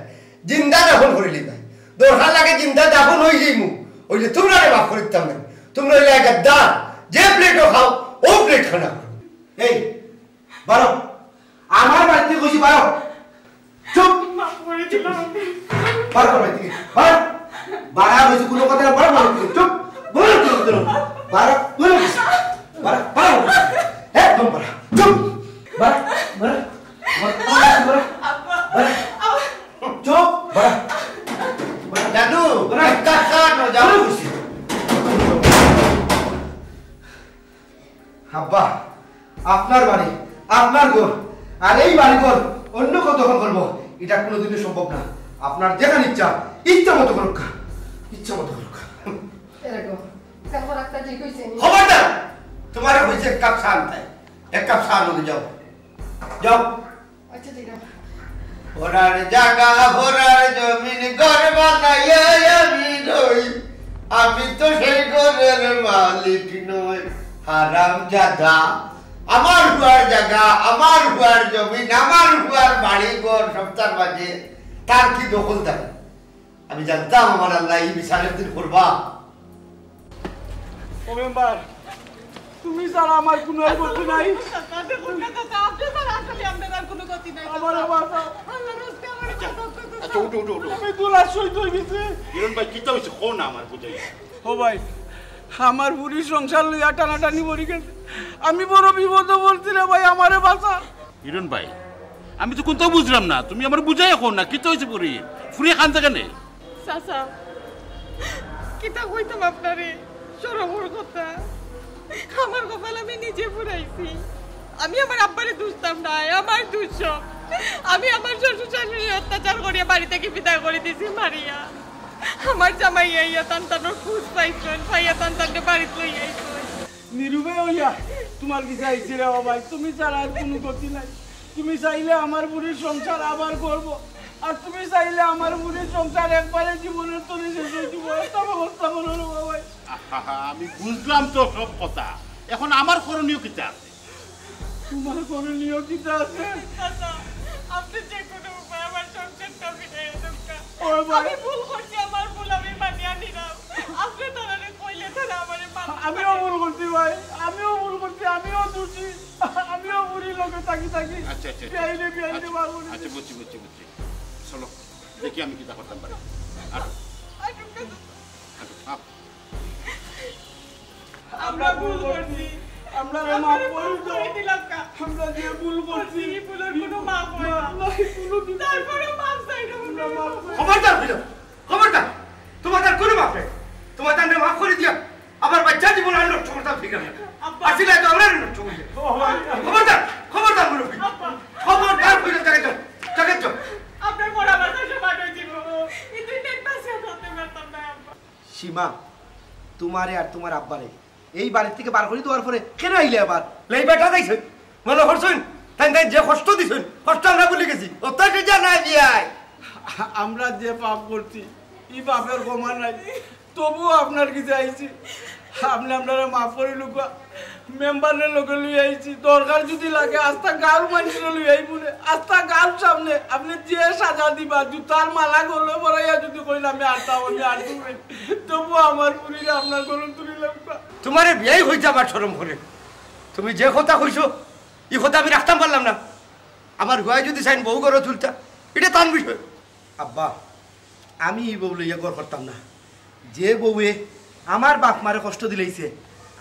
জিন্দা যখন করিলি ভাই দরকার লাগে চিন্তা দাফন হয়ে যাইমু ওই যে তোমরা মাফ করে দিতাম না তোমরা হইলে গাদ্দার যে প্লেটও খাও ও প্লেট খানা এই বারো আমার বাড়িতে কইছি বারো চুপ বারো বাড়ি থেকে বারো বারা হয়েছে কোনো কথা না বারো বাড়ি থেকে চুপ বলো বারো বলো বারো বারো একদম বারো চুপ বারো বারো চুপ বারো জানু জানু আব্বা আপনার বাড়ি আপনার ঘর আর এই বাড়ি ঘর অন্য কেউ দখল করবো এটা কোনোদিনই সম্ভব না আপনার যেখানে ইচ্ছা মতো করুক ইচ্ছা মতো করুক এরকম তারপর একটা ঠিক হয়েছে খবরদার তোমার হয়েছে এক কাপ চা আনতে এক কাপ চা আনতে যাও যাও আচ্ছা ঠিক আছে ভরার জায়গা ভরার জমিন ঘর বানাইয়া আমি রই আমি তো সেই ঘরের মালিক নই হারাম জাদা আমার হুয়ার জায়গা আমার হুয়ার জমিন আমার হুয়ার বাড়ি ঘর সপ্তাহের মাঝে তার কি দখল থাকে আমি জানতাম আমার আল্লাহ এই বিচারের দিন করবা ও মেম্বার তুমি ছাড়া আমার কোনো গতি নাই আমার বাবা আচ্ছা উঠো উঠো উঠো আমি দুলা সই হয়ে গেছে হিরণ ভাই কিতা হয়েছে কো না আমার বুঝাই ও ভাই আমার বুড়ি সংসার লইয়া টানাটানি মরি গেছে আমি বড় বিপদে বলছি রে ভাই আমারে বাঁচা হিরণ ভাই আমি তো কোনটাও বুঝলাম না তুমি আমার বুঝাই এখন না কিতা হয়েছে পুরি ফুরিয়ে খান থেকে নে চাচা কিতা কইতাম আপনারে সরমর কথা আমার কপাল আমি নিজে পুরাইছি আমি আমার আব্বারে দুষতাম না আমার দুষ সব আমি আমার শ্বশুর শাশুড়ি অত্যাচার করিয়া বাড়ি থেকে বিদায় করে দিছি মারিয়া আমার জামাই আইয়া তান্তানোর খুঁজ পাইছেন পাইয়া তান্তানকে বাড়িতে লই আইছেন নিরুবে হইয়া তোমার কি চাইছি রে ভাই তুমি ছাড়া আর কোনো গতি নাই তুমি চাইলে আমার বুড়ির সংসার আবার করব আর তুমি চাইলে আমার বুড়ির সংসার একবারে জীবনের তরে শেষ হয়ে দিব একটা ব্যবস্থা করো রে ভাই আমি বুঝলাম তো সব কথা এখন আমার করণীয় কিতা আছে তোমার করণীয় কিতা আছে চাচা আপনি যে কোনো উপায় আমার সংসারটা ফিরিয়ে দেন ও ভাই আমি ভুল করছি আমার ভুল আমি মানিয়া নিলাম আপনি তাহলে কইলে তারা আমারে আমিও ভুল করছি ভাই আমিও ভুল করছি আমিও দোষী আমিও বুড়ির লোকে থাকি থাকি আচ্ছা আচ্ছা বিয়াইলে বাবু আচ্ছা বুঝছি চলো দেখি আমি কিতা করতাম পারি আটো আমরা ভুল করছি আমরা মাফ করে দিলাম কা আমরা যে ভুল করছি ভুলের কোনো মাপ হয় না তারপরে মাপ চাই না খবরদার হইল খবরদার তোমার তার কোনো মাপ নেই তোমার তার মাফ করে দিয়া আমার বাচ্চা জীবন আর নষ্ট করতাম ঠিক আছে আসলে তো আমরা নষ্ট করছি খবরদার মুরব্বী খবরদার হইল জায়গায় যাও আপনার বড় বাচ্চা সমান হয়েছিল এই দুই দিন পাশে ধরতে পারতাম না সীমা তোমারে আর তোমার আব্বারে এই বাড়ি থেকে বার করে দেওয়ার পরে কেন আইলে আবার লাই বেটা যাইছেন মনে করছেন তাই যে কষ্ট দিছেন কষ্ট আমরা বলে গেছি অত্যাচার জানা দিয়াই আমরা যে পাপ করছি এই পাপের ক্ষমা নাই তবুও আপনার কাছে আইছি আপনি আপনারা মাফ করে লুকা মেম্বারের লোকে লুই আইছি দরকার যদি লাগে আস্থা গাল মানুষের লুই আই বলে আস্থা গাল সামনে আপনি যে সাজা দিবা জুতার মালা করলে বড়াইয়া যদি কইলে আমি আনতাম আমি আনবো তবুও আমার পুরীরা আপনার গরম তুলি লাগবা তোমারে বিয়াই হইছে আমার শরম করে তুমি যে কথা কইছো এই কথা আমি রাখতাম পারলাম না আমার হুয়াই যদি চাইন বউ গড় তুলতা এটা তার বিষয় আব্বা আমি এই বউ লইয়া গড় করতাম না যে বউয়ে আমার বাপ মারে কষ্ট দিলেইছে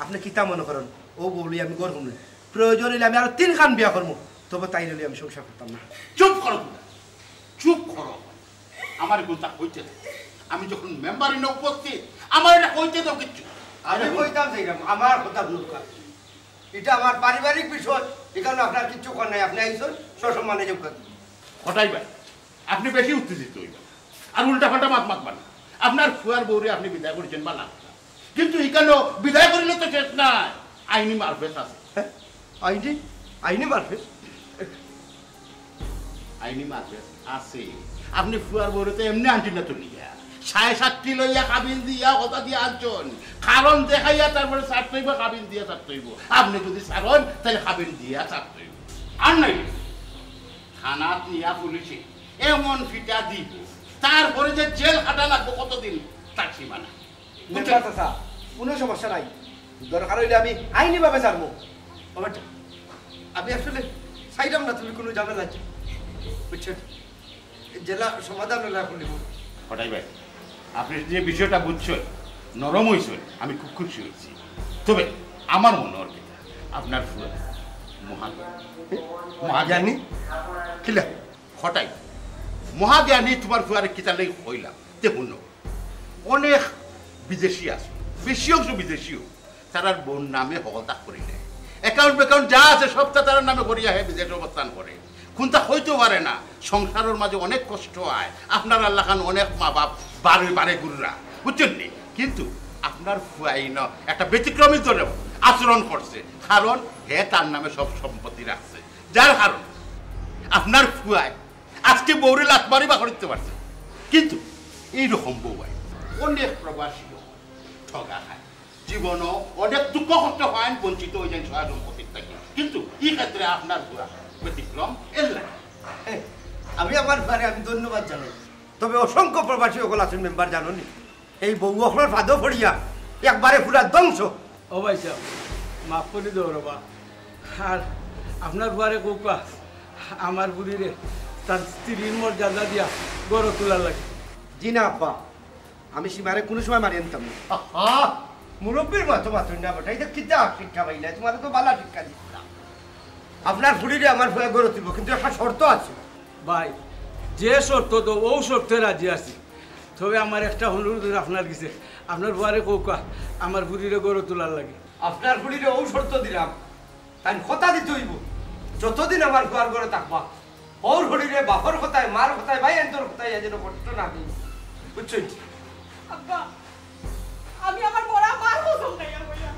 আপনি কিতা মনে করেন ও বউ লইয়া আমি গড় করবো প্রয়োজন হইলে আমি আরো 3 খান বিয়া করবো তবে তাই লইয়া আমি সংসার করতাম না চুপ করো চুপ করো আমার কথা কইতে আমি যখন মেম্বারে না উপস্থিত আমার এটা কইতে দাও কিচ্ছু আমি কইতাম সেইরকম আমার কথা ভুল কাজ এটা আমার পারিবারিক বিষয় এখানে আপনার কিচ্ছু কর নাই আপনি আইসন সসম্মানে যোগ করেন হঠাই ভাই আপনি বেশি উত্তেজিত হইবেন আর উল্টা ফাল্টা মাতমান আপনার ফুয়ার বউরে আপনি বিদায় করেছেন বা না কিন্তু এখানে বিদায় করিলে তো শেষ নাই আইনি মারফেস আছে আইনি মারফেস আইনি মারফেস আছে আপনি ফুয়ার বউরে তো এমনি আনছেন না তো নিয়া 7.5 লইয়া কাবিন দিয়া কথা দিয়ে আনছেন কারণ দেখাইয়া তারপরে ছাড়তেইব কাবিন দিয়া ছাড়তেইব আপনি যদি ছাড়ন তাহলে কাবিন দিয়া ছাড়তেইব আর নাই থানাত নিয়া পুলিশে এমন ফিটা দিব তারপরে যে জেল খাটা লাগবো কতদিন তার সীমানা। মেম্বার চাচা কোনো সমস্যা নাই, দরকার হইলে আমি আইনিভাবে ছাড়বো। আমি আসলে চাইলাম না তুমি কোনো ঝামেলা আছে, বুঝছেন? জেলা সমাধান হলে এখন হঠাৎ ভাই আপনি যে বিষয়টা বুঝছেন নরম হয়েছেন, আমি খুব খুশি হয়েছি। তবে আমার মনে হয় আপনার মহাজ্ঞানী কিলা হঠাৎ মহাজ্ঞানী তোমার ফুয়ারে কিতার লেগে হইলাম। দেখুন অনেক বিদেশি আছে, বেশি অংশ বিদেশিও তারার বোন নামে হলতা করে নেয়, অ্যাকাউন্ট ফ্যাকাউন্ট যা আছে সবটা তার নামে করিয়া হয়, বিদেশে অবস্থান করে। কোনটা হইতে পারে না, সংসারের মাঝে অনেক কষ্ট হয়। আপনার আল্লাহ খান অনেক মা বাপ বারে গুরুরা, বুঝছেন নি? কিন্তু আপনার ফুয়াই ন একটা ব্যতিক্রমী ধরে আচরণ করছে, কারণ হে তার নামে সব সম্পত্তি রাখছে, যার কারণ আপনার ফুয়াই আজকে বউরে লাত মারি বা করতে পারছে। কিন্তু এইরকম বউ অনেক প্রবাসী ঠগা খায়, জীবনও অনেক দুঃখ কষ্ট হয়, বঞ্চিত হয়ে যায় সহায় সম্পত্তির থেকে। কিন্তু এই ক্ষেত্রে আপনার ফুয়া ব্যতিক্রম এল্লা। আমি আমার বারে আমি ধন্যবাদ জানাই, তবে অসংখ্য প্রবাসী সকল আছেন মেম্বার জানি এই বউ অখলার ফাঁদও পড়িয়া একবারে পুরা ধ্বংস। ও ভাই সাহেব মাফ করে দেবো রবা, আর আপনার বারে কৌকা আমার বুড়িরে তার স্ত্রীর মর্যাদা দিয়া গড় তোলার লাগে। জি না আব্বা, আমি সীমারে কোনো সময় মারি আনতাম না। মুরব্বীর মতো মাত্র না বটাই তো কিতা শিক্ষা পাইলে, তোমার তো ভালো শিক্ষা দিচ্ছিলাম। আপনার ফুড়িরে আমার ভয়ে গড়ে তুলব, কিন্তু একটা শর্ত আছে। ভাই যে শর্ত তো ও শর্তে রাজি আছি, তবে আমার একটা অনুরোধ আপনার কাছে, আপনার বারে কৌকা আমার বুড়িরে গড়ে তোলার লাগে। আপনার ফুড়িরে ও শর্ত দিলাম, তাই কথা দিতে হইব, যতদিন আমার ঘর ঘরে থাকবা ওর হরিরে বাপর কথায় মার কথায় ভাই এন্তর কথায় যেন কষ্ট না দিই, বুঝছেন? আব্বা আমি আমার বড়া মার কসম খাইয়া বইয়া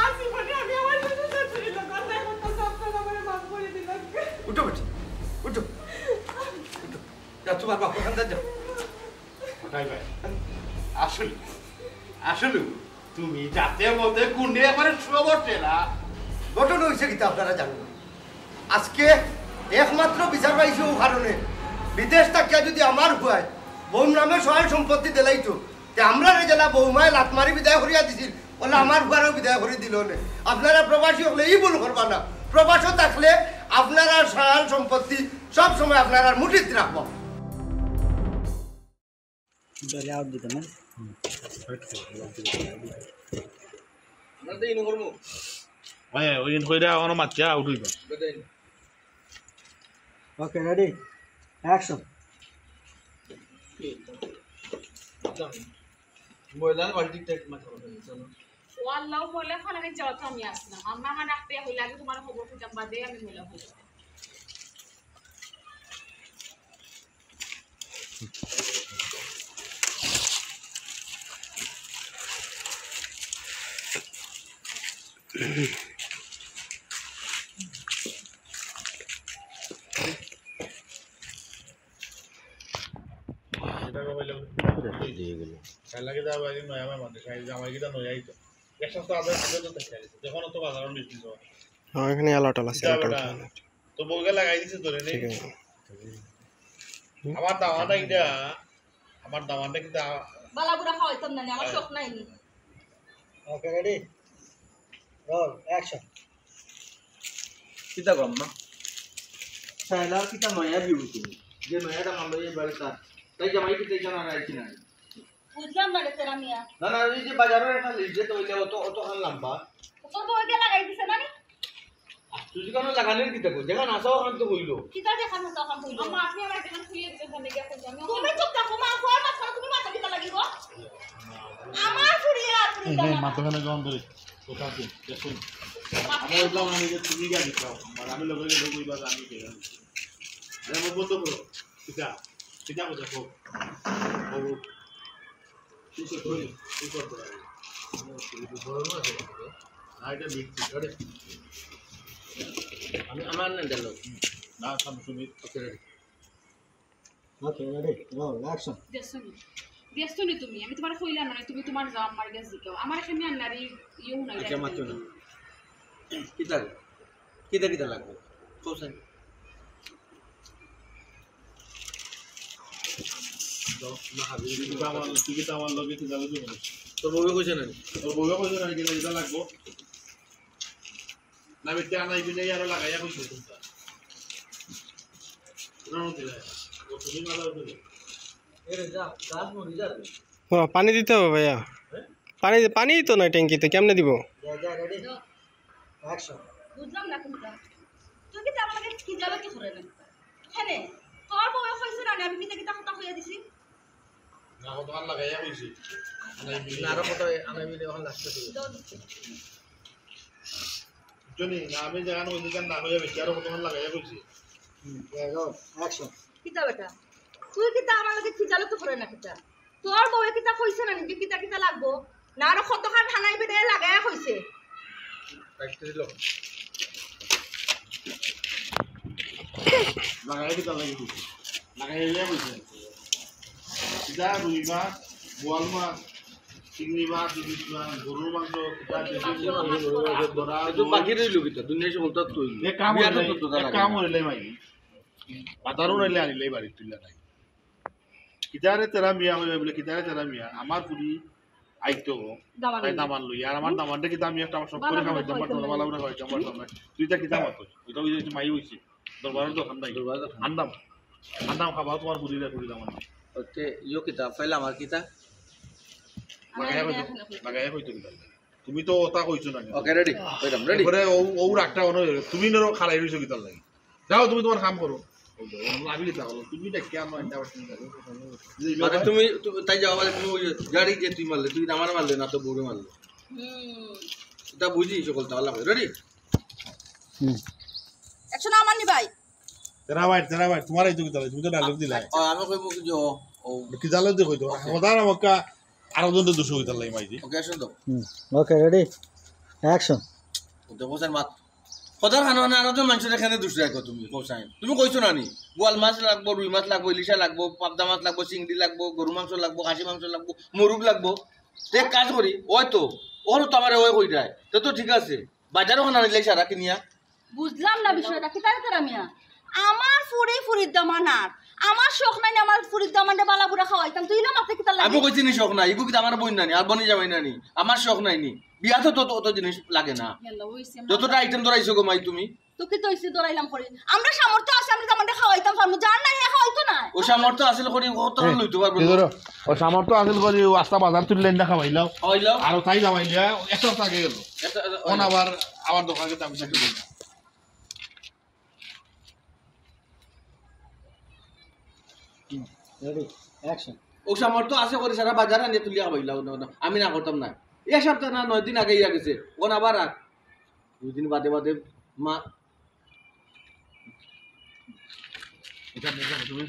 আর জীবনে আমি আমার শ্বশুর শাশুড়ির লোক অন্যায় করতে সবটা আমার মাফ করে দিলাম। উঠো বেটি উঠো উঠো, যা তোমার বাপর খান যাও। আসলে আসলে তুমি যাতে মতে গুন্ডে আমার সবটে না। ঘটনা হয়েছে কিন্তু আপনারা জানেন, আজকে একমাত্র বিচার পাইছে ও কারণে বিদেশ থাকিয়া যদি আমার হয় বউ নামে সহায় সম্পত্তি দিলাইতো, আমরা জেলা বৌমায় লাতমারি বিদায় করিয়া দিছিল, বলে আমার ঘরেও বিদায় করে দিল না। আপনারা প্রবাসী হলে এই ভুল করবা না, প্রবাসও থাকলে আপনারা সহায় সম্পত্তি সব সময় আপনারা মুঠিত রাখবো। Okay, ready? Action. ওয়াল্লাহ বলে খালাকে যাওয়া তো আমি আসলাম, আম্মা আমার ডাকতে হইলে আগে তোমার খবর খুঁজাম বাদে আমি মহিলা হইলাম। এখানে আলাটাল আছে তো বউকে লাগাই দিছে ধরে নেই। আমার দাওয়াটা এটা, আমার দাওয়াটা কিন্তু বালাবুরা খাওয়াইতাম না, আমার শখ নাই নি। Okay, ready? Roll. Action. কিতা কম না সাইলার কিতা নয়া বিউ তুমি যে নয়াটা মানলো এই বাড়ি তাই জামাই কি তাই জানা রাইছি না বুঝলাম না রে তেরা মিয়া। না না এই যে বাজারের একটা লিজে তো হইলে অত খান লম্বা তোর বউকে লাগাই দিছে না নি? তুই কেন লাগানোর কিতা কই যেখানে আসা ওখান তো হইলো কিতা দেখান না তখন কইলো আম্মা আপনি আমার দেখান খুইয়ে দিতে জানে গিয়া কই আমি তুমি চুপ থাকো মা, কোর মাছ তুমি মাথা দিতে লাগিব আমার ফুরিয়ে আর ফুরিয়ে এই মাথাখানে গন ধরে কোথা থেকে দেখুন আমি বললাম আমি যে তুমি গাড়ি খাও মানে আমি লগে লগে কইবা আমি কে জানি আরে মো বন্ধ করো কিটা কিটা বলছো ও কি কই কি করতে পারি আইটা বিক্রি করে আমি আমার না দিলো না সামনে তুমি okay ready Okay, ready? Roll. Action. ব্যস্ত নি তুমি, আমি তোমার কইলাম না তুমি তোমার যাও আমার কাছে জিগাও আমার এখানে আন্নারি ইউ নাই আচ্ছা মাত্র না কিতা কিতা কিতা লাগবে কোসেন আমার লগে কি যাবে তোর বউকে কইছে না তোর বউকে কইছে না কিন্তু এটা লাগবো না বেটা নাই বিনে আর লাগাইয়া কইছে পানি দিতে হবে ভাইয়া পানি তো নাই ট্যাঙ্কিতে কেমনে দিব বুঝলাম না কোনটা তুই কি আমাকে কি যাবে কি করে না হ্যাঁ তোর বউ কইছে না আমি কি কিতা কথা কইয়া দিছি না ও তোমার লাগাইয়া কইছে না আর কত আমি এখন লাগতে জনি না আমি জানো ওই দিন না হইয়া বেশি আর তোমার লাগাইয়া কইছে কিতা বেটা তুই কিতা আমাকে কি যাবে তো করে না কিতা তোর বউ কিতা কইছে না নিজে কিতা কিতা লাগবো না আর কতখান ঠানাই বেদে লাগায়া কইছে রাখতে দিল লাগাইয়া দিতে লাগি লাগাইয়া কইছে সিধা রুই মাছ বোয়াল মাছ চিংড়ি মাছ ইলিশ মাছ গরুর মাংস বাকি রইল কিতা দুনিয়া সে বলতো তুই কাম হইলে মাই বাজারও নাইলে আনিলে বাড়ি তুললে নাই কিতারে তেরা মিয়া হইবে বলে কিতারে তেরা মিয়া আমার পুরি আইতো তাই দামান লই আর আমার দামানটা কি দামি একটা আমার সব করে খাওয়াই দাম পারতো ভালো করে খাওয়াই আমার সামনে তুইটা কিতা মত এটা ওই যে মাই হইছে দরবারের দোকান নাই আন্দাম আন্দাম খাবা তোমার পুরিটা পুরি দামান ওতে ইয়ো কিতা ফাইলা আমার কিতা লাগাইয়া কইতো কিতা তুমি তো ওটা কইছো না ওকে রেডি কইরাম রেডি পরে ও রাখটা অন তুমি নরো খালাই রইছো কিতা লাগি যাও তুমি তোমার কাম করো তুমি দেখে আমার মানে তুমি তাই যাও মানে তুমি গাড়ি যে তুই মারলে তুই আমার মারলে না তো বউরে মারলে এটা বুঝি সকলটা আল্লাহ রেডি একশো না মানি ভাই তেরা ভাই তোমার এই তুমি তো ডায়লগ দিলা আমি কইবো কি যে ও কি জানো দেখো তো মজার আমাকে আরো জন 200 হইতার লাই মাইজি ওকে শুন তো ওকে রেডি অ্যাকশন ওতে বসার মাত কদার খানো না আরো মানুষের এখানে দুসরা রাখো তুমি কোসাই তুমি কইছো না নি গোয়াল মাছ লাগবো রুই মাছ লাগবো ইলিশা লাগবো পাবদা মাছ লাগবো চিংড়ি লাগবো গরু মাংস লাগবো খাসি মাংস লাগবো মুরগ লাগবো এক কাজ করি ওই তো ওর তো আমার ওই কই যায় তো ঠিক আছে বাজারও খানা নিলে সারা কিনিয়া বুঝলাম না বিষয়টা কি তাই তারা মিয়া আমার ফুরির দামানার আমার শখ নাই আমার ফুরির দামানটা বালাপুরা খাওয়াইতাম তুই না মাথা কিতা লাগে আমি কইছি নি শখ নাই ইগু কি আমার বই নানি আর বনি যাবাই নানি আমার শখ নাই নি বিয়া তো অত জিনিস লাগে না যতটা আইটেম ধরাইছো গো মাই তুমি তোকে তো ইসে দরাইলাম করে আমরা সামর্থ্য আছে আমরা দামানটা খাওয়াইতাম ফার্মু জান নাই খাওয়াইতো না ও সামর্থ্য আসলে করি কত লইতে পারবো ও সামর্থ্য আসল করে আস্তা বাজার তুললেন না খাওয়াইলাও খাওয়াইলাও আর তাই যাওয়াইলা এক সপ্তাহ আগে গেল কোন আবার দোকানে দামি থাকি রেডি অ্যাকশন ও সামর্থ্য আছে করে সারা বাজার আনিয়ে তুলিয়া খাওয়াইলাও আমি না করতাম না এক সপ্তাহ না 9 দিন আগে ইয়া গেছে কোন আবার 2 দিন বাদে মা এটা তুমি